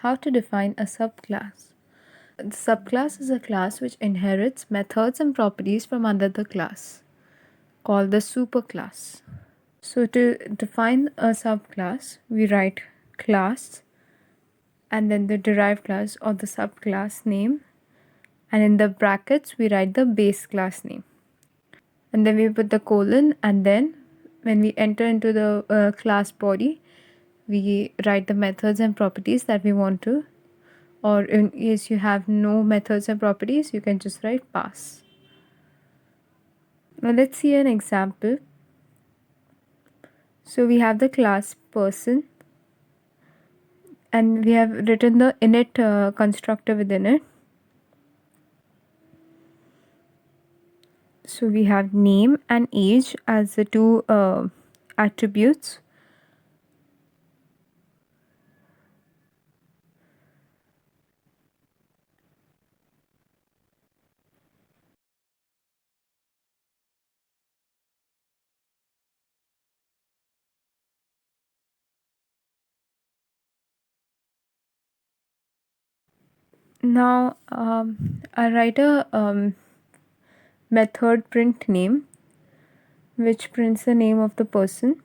how to define a subclass. The subclass is a class which inherits methods and properties from another class, called the superclass. So to define a subclass, we write class and then the derived class or the subclass name, and in the brackets we write the base class name, and then we put the colon, and then when we enter into the class body, we write the methods and properties that we want to, or in case you have no methods and properties, you can just write pass. Now let's see an example. So we have the class person, and we have written the init constructor within it. So we have name and age as the two attributes. Now I write a method print name, which prints the name of the person.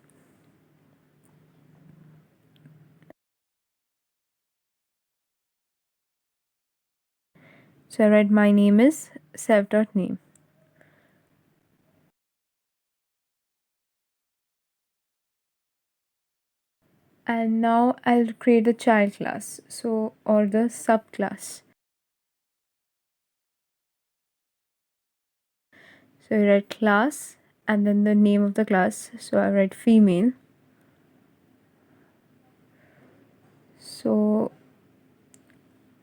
So I write my name is self.name. And now I'll create a child class, so or the subclass. So I write class and then the name of the class. So I write female. So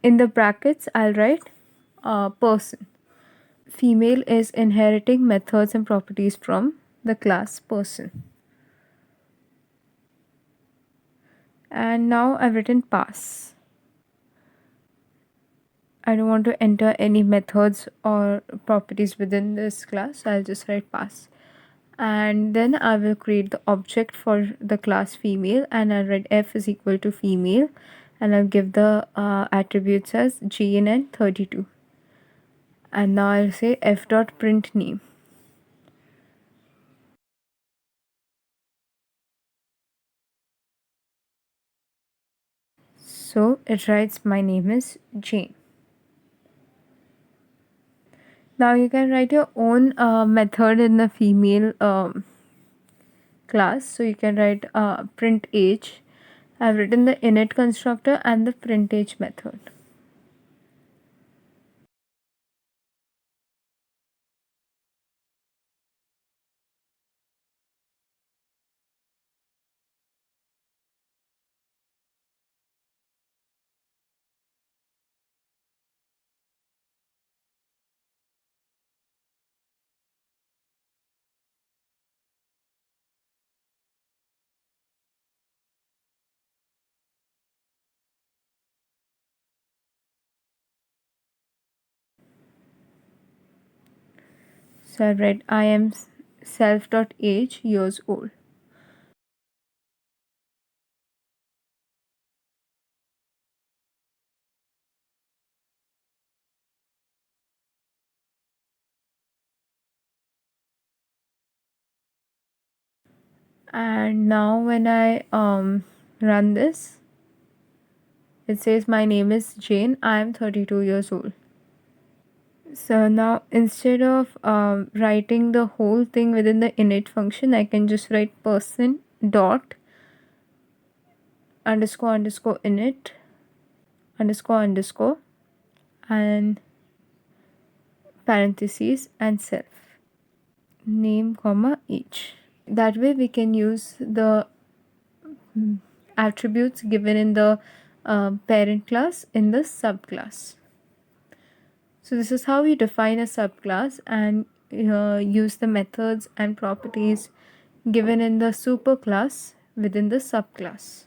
in the brackets I'll write person. Female is inheriting methods and properties from the class person. And now I've written pass. I don't want to enter any methods or properties within this class, so I'll just write pass. And then I will create the object for the class female, and I'll write f is equal to female, and I'll give the attributes as Jane and 32. And now I'll say f dot print name. So it writes my name is Jane. Now you can write your own method in the female class. So you can write print age. I've written the init constructor and the print age method. So I write I am self.age years old. And now when I run this, it says my name is Jane. I am 32 years old. So now instead of writing the whole thing within the init function, I can just write person dot underscore underscore init underscore underscore and parentheses and self name comma age. That way we can use the attributes given in the parent class in the subclass. So this is how we define a subclass and use the methods and properties given in the superclass within the subclass.